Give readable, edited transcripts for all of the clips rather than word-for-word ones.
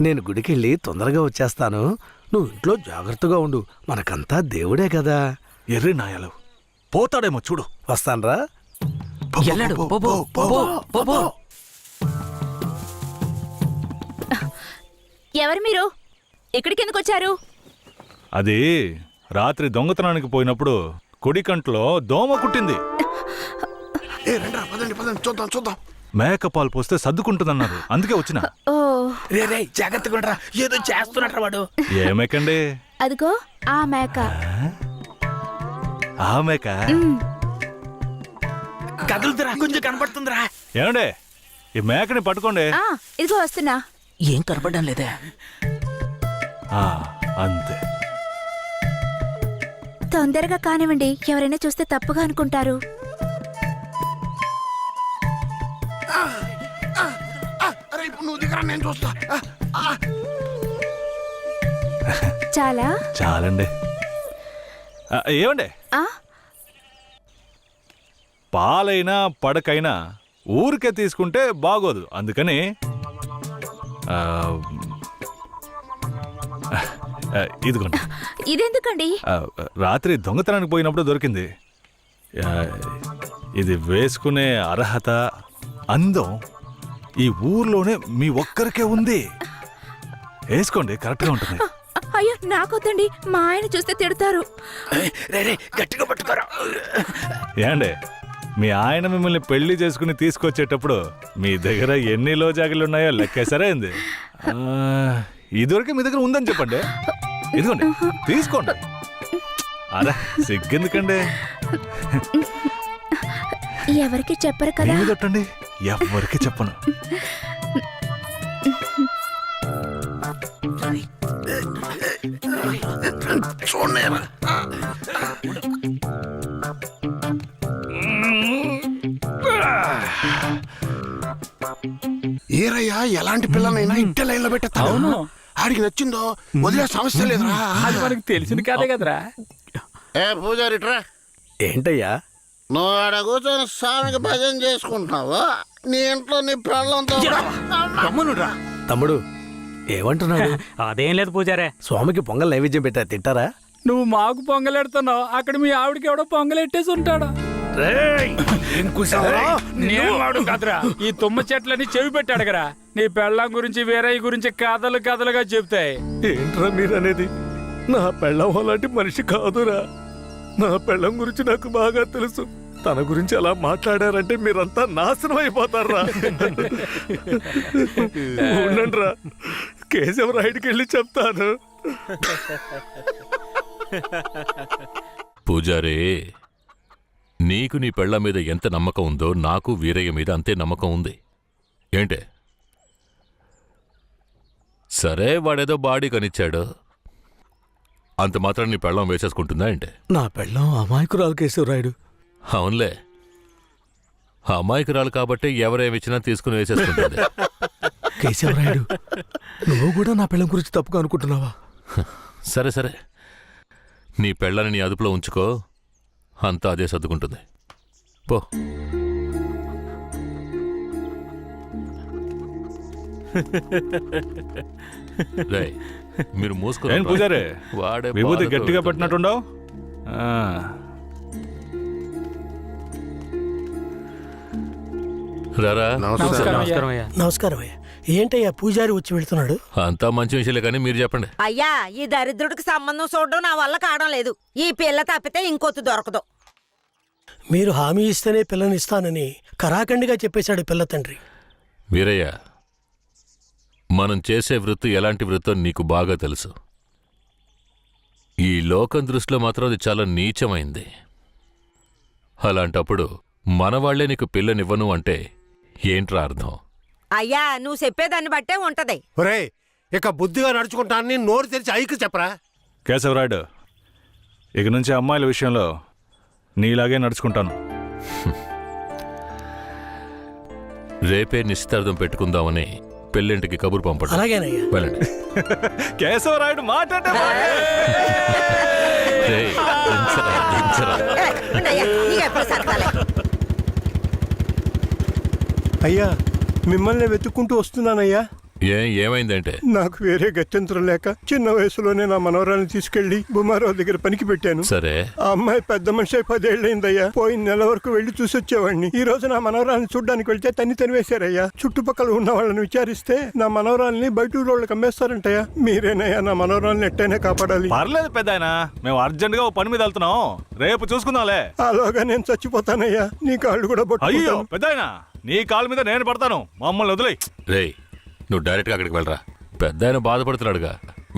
నేను గుడికెళ్ళి తొందరగా వచ్చేస్తాను. నువ్వు ఇంట్లో జాగ్రత్తగా ఉండు. మనకంతా దేవుడే కదా. ఎర్రి నాయాలు పోతాడేమో చూడు. వస్తాన్రా. ఎల్లాడు. పో, పో, పో, పో, పో. ఎవరు మీరు? ఇక్కడికి ఎందుకు వచ్చారు? అది రాత్రి దొంగతనానికి పోయినప్పుడు కుడి కంట్లో దోమ కుట్టింది. చూద్దాం. మేకపాలు పోస్తే సర్దుకుంటుందన్నారు, అందుకే వచ్చిన. ఓ రే జాగ్రత్తగా ఉండరా, ఏదో చేస్తున్నట్రా వాడు. ఏ మేకండి? అదిగో ఆ మేక. ఆ మేక కదులుతురా, కొంచెం కనపడుతుందిరా. ఏమండే, ఈ మేకని పట్టుకోండి. ఇదిగో వస్తున్నా. ఏం కనపడడం లేదే. అంతే. తొందరగా కానివ్వండి, ఎవరైనా చూస్తే తప్పుగా అనుకుంటారు. చాలా చాలండి. ఏమండే, పాలైనా పడకైనా ఊరికే తీసుకుంటే బాగోదు. అందుకని ఇదిగోండి. ఇదెందుకండి? రాత్రి దొంగతనానికి పోయినప్పుడు దొరికింది. ఇది వేసుకునే అర్హత, అందం ఈ ఊర్లోనే మీ ఒక్కరికే ఉంది. వేసుకోండి, కరెక్ట్గా ఉంటుంది. అయ్యో నాకొద్దండి, మా ఆయన చూస్తే తిడతారు. గట్టిగా పట్టుకోరా. ఏండే, మీ ఆయన మిమ్మల్ని పెళ్లి చేసుకుని తీసుకొచ్చేటప్పుడు మీ దగ్గర ఎన్ని లోజాగిలు ఉన్నాయో లెక్కేసరే ఏంది? ఇదివరకే మీ దగ్గర ఉందని చెప్పండి. ఇదిగోండి, తీసుకోండి. అరే సిగ్గెందుకండి? ఎవరికి చెప్పరు కదా. తట్టండి, ఎవరికి చెప్పను. ఏరయ్యా, ఎలాంటి పిల్లనైనా ఇంటి లైన్ లో పెట్టేస్తాను. అవును, ఆడికి నచ్చిందో వదిలే సమస్య లేదురా. అది మనకి తెలిసింది కాదే కదరా. ఏ పూజారిట్రా, ఏంటయ్యా? నువ్వు ఆడ కూర్చొని స్వామికి భజన చేసుకుంటున్నావు, నీ ఇంట్లో నీ పిల్లలతో. గమ్మునురా. తమ్ముడు ఏమంటున్నాడు? అదేం లేదు పూజారే. స్వామికి పొంగల్ నైవేద్యం పెట్టా, తింటారా? నువ్వు మాకు పొంగలెడుతున్నావు, అక్కడ మీ ఆవిడకి ఎవడో పొంగలెట్టేసి ఉంటాడు. నేను వాడు కదరా, ఈ తుమ్మ చెట్లని చెవి పెట్టాడు కదా. నీ పెళ్ళం గురించి వేరే గురించి కథలు కథలుగా చెప్తాయి. ఏంట్రా మీరనేది? నా పెళ్ళం అలాంటి మనిషి కాదురా. నా పెళ్ళం గురించి నాకు బాగా తెలుసు. తన గురించి అలా మాట్లాడారంటే మీరంతా నాశనం అయిపోతారా. ఉండండిరా, కేశవరాయుడికి వెళ్ళి చెప్తాను. పూజారే, నీకు నీ పెళ్ళ మీద ఎంత నమ్మకం ఉందో నాకు వీరయ్య మీద అంతే నమ్మకం ఉంది. ఏంటే? సరే, వాడేదో బాడీ కనిచ్చాడు, అంత మాత్రం నీ పెళ్ళం వేసేసుకుంటుందా ఏంటే? నా పెళ్ళం అమాయకురాలు కేశవరాయుడు. అవునులే, అమాయకురాలు కాబట్టి ఎవరేమిచ్చినా తీసుకుని వేసేసుకుంటుంది. కేశవరాయుడు, నువ్వు కూడా నా పెళ్ళం గురించి తప్పుగా అనుకుంటున్నావా? సరే సరే, నీ పెళ్ళని నీ అదుపులో ఉంచుకో, అంతా అదే సర్దుకుంటుంది. పో. రేయ్, మీరు మూసుకుని పూజారే, వాడే విభూతి గట్టిగా పట్టినట్టుండవు. రారా. నమస్కారం అయ్యా. నమస్కారం అయ్యా. ఏంటయ్యా పూజారి వచ్చి వెళ్తున్నాడు? అంతా మంచి విషయాలే, కానీ మీరు చెప్పండి. అయ్యా, ఈ దరిద్రుడికి సంబంధం చూడడం నా వల్ల కావడం లేదు. ఈ పిల్ల తప్పితే ఇంకొత్తు దొరకదు. మీరు హామీ ఇస్తేనే పిల్లనిస్తానని కరాఖండిగా చెప్పేశాడు పిల్ల తండ్రి. వీరయ్య, మనం చేసే వృత్తి ఎలాంటి వృత్తో నీకు బాగా తెలుసు. ఈ లోకం దృష్టిలో మాత్రం అది చాలా నీచమైంది. అలాంటప్పుడు మనవాళ్లే నీకు పిల్లనివ్వను అంటే ఏంట్రా అర్థం? అయ్యా, నువ్వు చెప్పేదాన్ని బట్టే ఉంటది. ఒరే, ఇక బుద్ధిగా నడుచుకుంటానని నోరు తెరిచి ఐకి చెప్పరా. కేశవరాయుడు, ఇక నుంచి అమ్మాయిల విషయంలో నీలాగే నడుచుకుంటాను. రేపే నిశ్చితార్థం పెట్టుకుందామని పెళ్ళింటికి కబురు పంపడం. అలాగేనయ్యా. వెళ్ళండి. కేశవరాయుడు మాట్లాడే అయ్యా, మిమ్మల్ని వెతుక్కుంటూ వస్తున్నానయ్యా. ఏమైందంటే నాకు వేరే గత్యంతరం లేక చిన్న వయసులోనే నా మనవరాలను తీసుకెళ్లి బుమారావు దగ్గర పనికి పెట్టాను. సరే, ఆ అమ్మాయి పెద్ద మనిషి 10 ఏళ్ళైందయ్యా. పోయిన నెల వరకు వెళ్లి చూసొచ్చేవాడిని. ఈ రోజు నా మనవరాలను చూడ్డానికి వెళ్తే తనివేశారయ్యా. చుట్టుపక్కల ఉన్న వాళ్ళని విచారిస్తే నా మనవరాల్ని బయట ఊరోళ్ళకి అమ్మేస్తారంటయ్యా. మీరేనయ్యా నా మనవరాలను ఎట్టయినా కాపాడాలి. పర్లేదు పెద్దాయన, మేము అర్జెంట్ గా ఓ పని మీద వెళ్తున్నాం, రేపు చూసుకుందాంలే. అలాగా నేను చచ్చిపోతానయ్యా. నీ కాళ్ళు కూడా అయ్యో పట్టుకుంటాను. పెద్దాయన, నీ కాళ్ళ మీద నేను పడతాను, మమ్మల్ని వదిలేయ్. రేయ్ నువ్వు డైరెక్ట్గా అక్కడికి వెళ్ళరా. పెద్ద ఆయన బాధపడుతున్నాడుగా,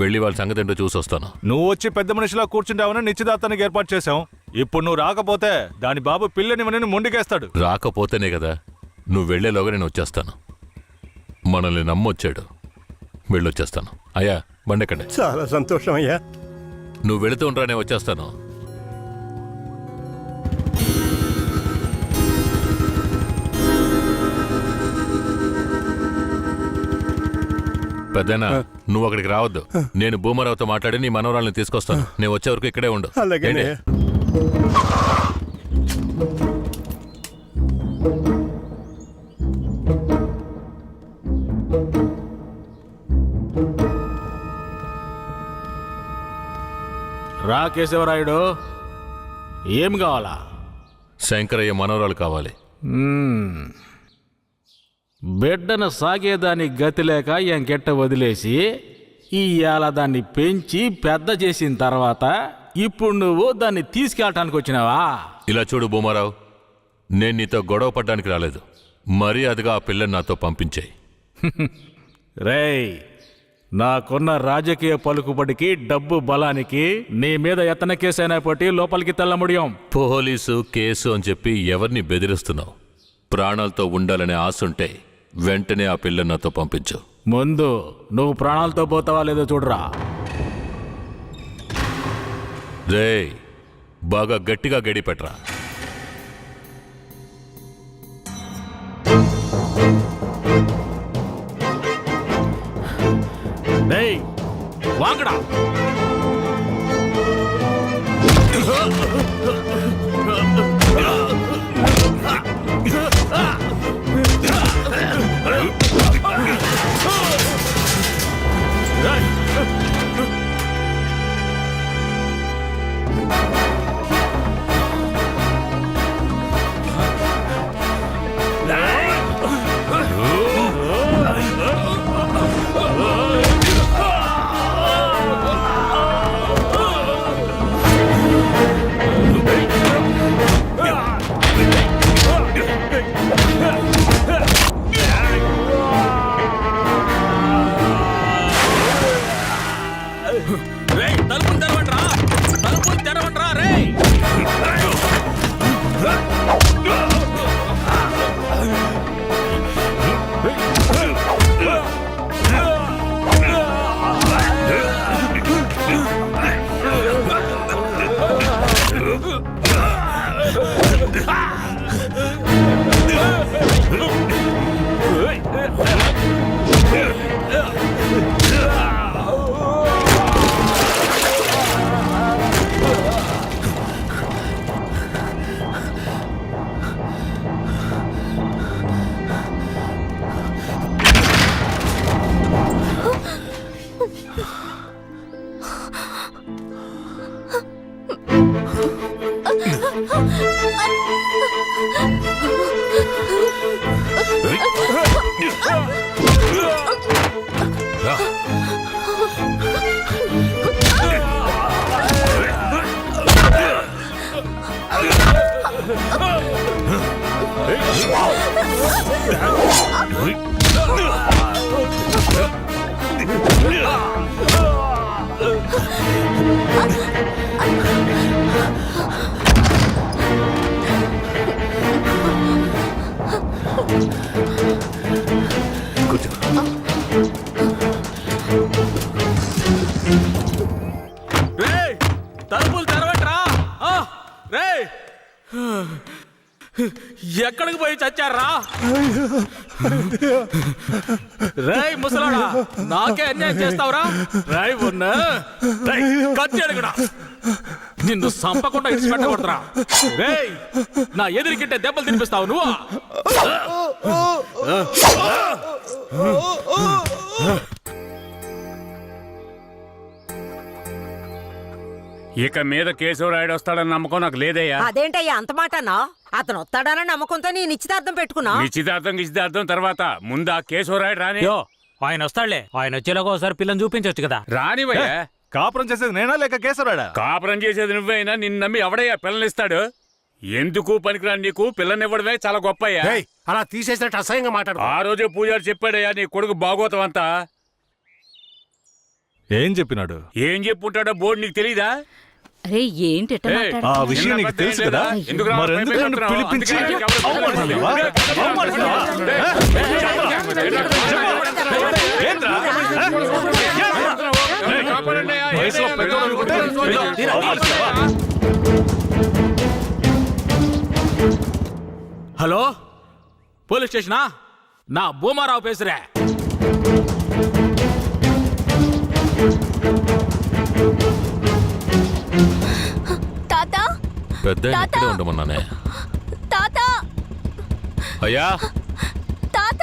వెళ్ళి వాళ్ళ సంగతి ఏంటో చూసి వస్తాను. నువ్వు వచ్చి పెద్ద మనిషిలా కూర్చుంటావని నిశ్చితార్థానికి ఏర్పాటు చేశాం. ఇప్పుడు నువ్వు రాకపోతే దాని బాబు పిల్లని ముందుకేస్తాడు. రాకపోతేనే కదా, నువ్వు వెళ్లేలోగా నేను వచ్చేస్తాను. మనల్ని నమ్మొచ్చాడు, వెళ్ళొచ్చేస్తాను. అయ్యా బండెక్కండి. చాలా సంతోషం అయ్యా. నువ్వు వెళుతూ ఉంటా, నేను వచ్చేస్తాను. పెద్దనా, నువ్వు అక్కడికి రావద్దు. నేను భూమారావుతో మాట్లాడి నీ మనవరాల్ని తీసుకొస్తాను. నేను వచ్చే వరకు ఇక్కడే ఉండు. అలాగే. రా కేశవరాయుడు, ఏం కావాలా? శంకరయ్య మనవరాలు కావాలి. బిడ్డను సాగేదానికి గతి లేక ఎంకెట్ట వదిలేసి ఇవాళ దాన్ని పెంచి పెద్ద చేసిన తర్వాత ఇప్పుడు నువ్వు దాన్ని తీసుకెళ్ళటానికి వచ్చినావా? ఇలా చూడు భూమారావు, నేను నీతో గొడవ పడ్డానికి రాలేదు. మర్యాదగా ఆ పిల్లని నాతో పంపించేయి. రేయ్, నాకున్న రాజకీయ పలుకుబడికి డబ్బు బలానికి నీ మీద ఎత్తన కేసైనా పట్టి లోపలికి తెల్ల ముడియం. పోలీసు కేసు అని చెప్పి ఎవరిని బెదిరిస్తున్నావు? ప్రాణాలతో ఉండాలనే ఆశుంటే వెంటనే ఆ పిల్లని నాతో పంపించు. ముందు నువ్వు ప్రాణాలతో పోతావా లేదో చూడరా. రేయ్, బాగా గట్టిగా గడి పెట్టరా. రేయ్, వాంగడా. ఎక్కడికి పోయి చచ్చారా? రేయ్ ముసలాడా, నాకే అన్యాయం చేస్తావురా? రాయ్ ఉన్నా కత్తి అడుగుడా, నిన్ను సంపకుండా ఇచ్చి పెట్టకూడదురా. రేయ్, నా ఎదురికింటే దెబ్బలు తినిపిస్తావు నువ్వు. ఇక మీద కేశవరాయుడు వస్తాడని నమ్మకం నాకు లేదయ్యా. అదేంటయ్యా అంత మాటనా? అతను వస్తాడన్న నమ్మకంతో నీ నిశ్చితార్థం పెట్టుకున్నా. నిశ్చితార్థం తర్వాత ముందా కేశవరాయుడు రాని. ఆయన వస్తాడులే, ఆయన వచ్చేలాగా ఒకసారి పిల్లని చూపించవచ్చు కదా. రానివయ్యా. కాపురం చేసేది నేనా లేక కేశవరాడా? కాపురం చేసేది నువ్వైనా నిన్ను నమ్మి ఎవడయ్యా పిల్లనిస్తాడు? ఎందుకు పనికిరాని నీకు పిల్లనివ్వడమే చాలా గొప్పయ్యా. అలా తీసేసినట్టు అసహ్యంగా మాట్లాడు. ఆ రోజే పూజారి చెప్పాడయ్యా నీ కొడుకు భాగవతం అంతా. ఏం చెప్పినాడు? ఏం చెప్పుంటాడో బోర్డు నీకు తెలీదా? అరే ఏంటి ఆ విషయం నీకు తెలుసు కదా, మరెందుకు నన్ను పిలిపించి అవమానిస్తున్నావా? అవమానిస్తున్నావా? ఏంట్రా? వయసులో పెద్దోడు అనుకుంటే ఇలా అవమానిస్తావా? Hello, police స్టేషనా? నా భూమారావు పేసురే. తాత పెద్ద ఇక్కడే ఉండమన్నానే. తాత అయ్యా, తాత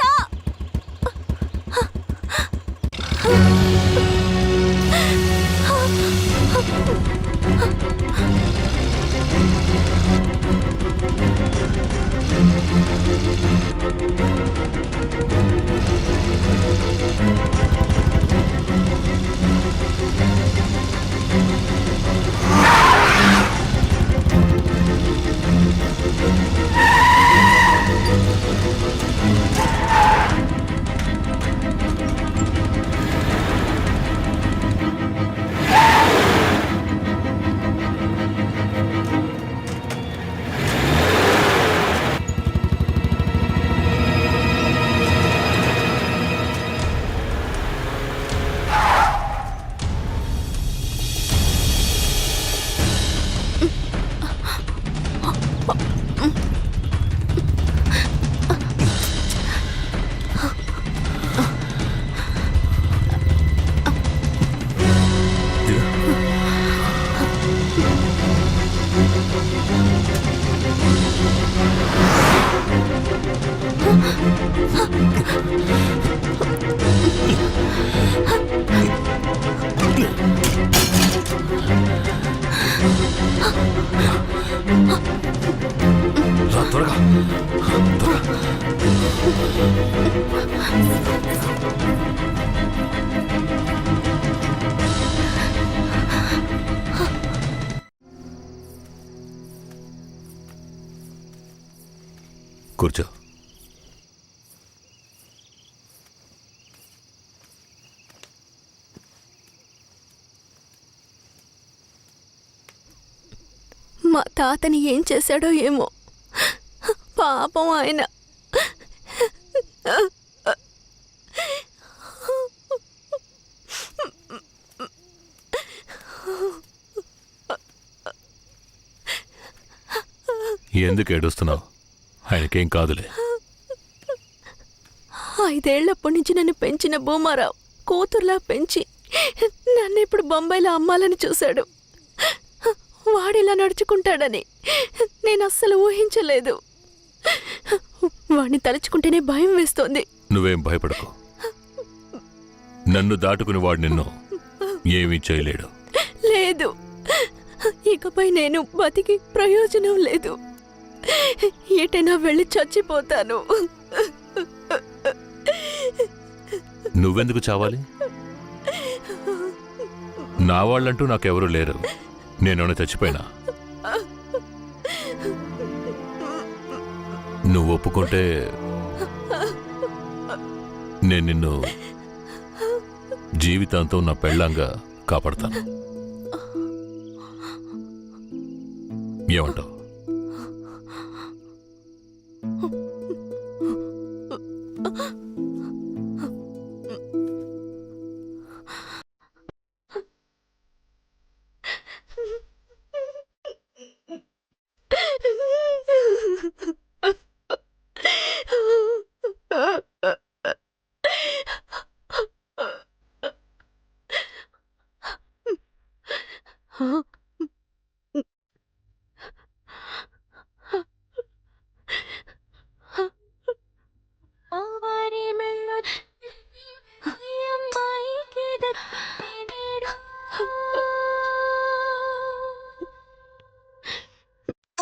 త్వరగా కూర్చో. మా తాతని ఏం చేశాడో ఏమో, పాపం ఆయన. ఎందుకు ఏడుస్తున్నావు? ఆయనకేం కాదులే. 5 ఏళ్లప్పటి నుంచి నన్ను పెంచిన భూమారావు కూతుర్లా పెంచి నన్ను ఇప్పుడు బొంబాయిలో అమ్మాలని చూశాడు. వాడిలా నడుచుకుంటాడని నేను అస్సలు ఊహించలేదు. వాడిని తలుచుకుంటేనే భయం వేస్తోంది. నువ్వేం భయపడకు. నన్ను దాటుకుని వాడు నిన్ను ఏమీ చేయలేడు. లేదు, ఇకపై నేను బతికి ప్రయోజనం లేదు. ఎటైనా వెళ్ళి చచ్చిపోతాను. నువ్వెందుకు చావాలి? నా వాళ్ళంటూ నాకెవరూ లేరు. నేను చచ్చిపోయినా నువ్వు ఒప్పుకుంటే నేను నిన్ను జీవితాంతం నా పెళ్ళంగా కాపాడతాను. ఏమంటావు?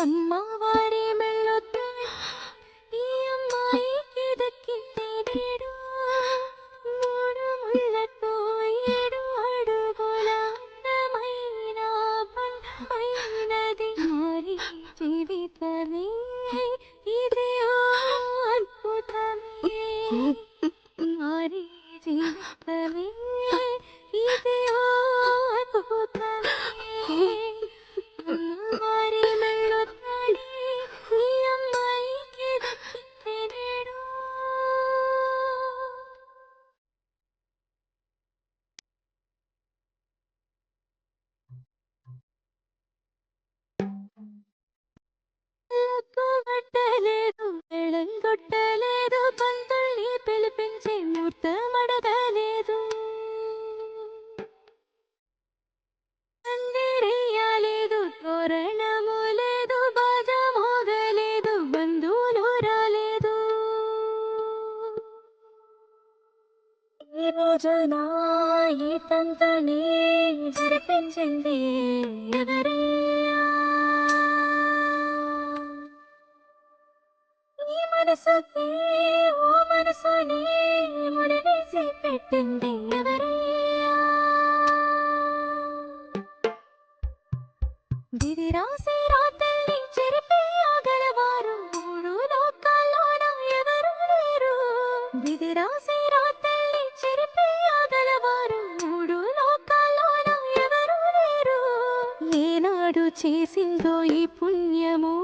అమ్మవారి మెళ్ళొద్దు ఈ అమ్మాయికి దక్కింది నేడు మూడు ముళ్ళతో 7 అడుగుల అందమైన బంధమైనది మరి జీవితమే ఇది ఓ అద్భుతమే మరి జీవితమే ఇది ఓ అద్భుతమే అమ్మవారి మెళ్ళొద్దని ఈ అమ్మాయికి దక్కింది నేడు కొట్టలేదు వెళ్ళగొట్టలేదు పంతుల్ని పిలిపించి ముహూర్తమడగలేదు పందిరేయలేదు తోరణము లేదు బాజా మోగలేదు బంధువులు రాలేదు ఈ రోజున ఈ తంతని జరిపించింది ఎవరయ్యా ఈ మనసుకి ఓ మనసుని ముడివేసి పెట్టింది ఎవరయ్యా దిది రాసి రాతల్ని చెరిపేయగలవారు మూడు లోకాల్లోన ఎవరు లేరు దిది రాసి రాతల్ని చెరిపేయగలవారు మూడు లోకాల్లోన ఎవరు లేరు ఏనాడు చేసిందో ఈ పుణ్యము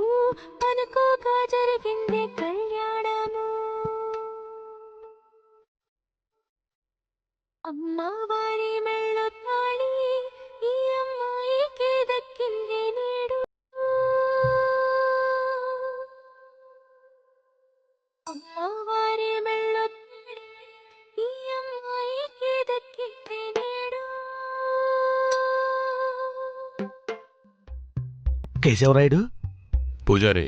అనుకోగా జరిగింది కళ్యాణము అమ్మవారి మెళ్ళ తాళి ఈ అమ్మాయికి దక్కింది నేడు అమ్మవారి మెళ్ళ తాళి ఈ అమ్మాయికి దక్కింది నేడు కేశవరాయుడు పూజారి,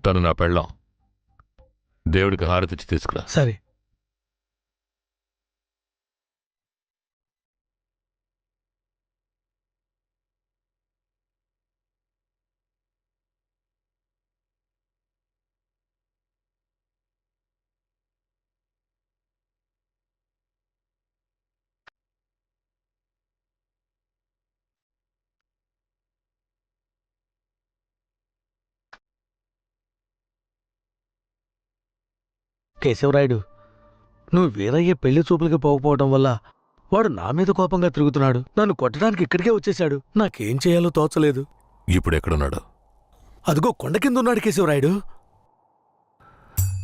తను నా పెళ్ళాం. దేవుడికి హారతిచ్చి తీసుకురా. సరే. కేశవరాయుడు, నువ్వు వీరయ్య పెళ్లి చూపులకి పోకపోవడం వల్ల వాడు నా మీద కోపంగా తిరుగుతున్నాడు. నన్ను కొట్టడానికి ఇక్కడికే వచ్చేశాడు. నాకేం చేయాలో తోచలేదు. ఇప్పుడెక్కడున్నాడు? అదిగో కొండ కింద ఉన్నాడు కేశవరాయుడు.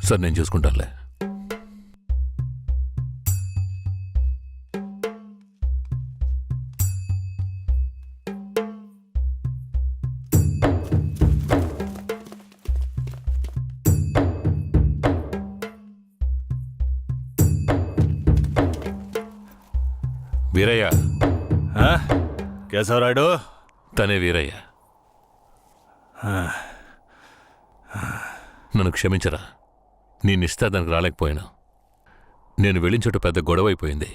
సార్, నేను చూసుకుంటానులే. వీరయ్య. కేశవరాయుడు, తనే వీరయ్య. నన్ను క్షమించరా. నేను ఇస్తే దానికి రాలేకపోయినా. నేను వెళ్ళిన చోట పెద్ద గొడవ అయిపోయింది.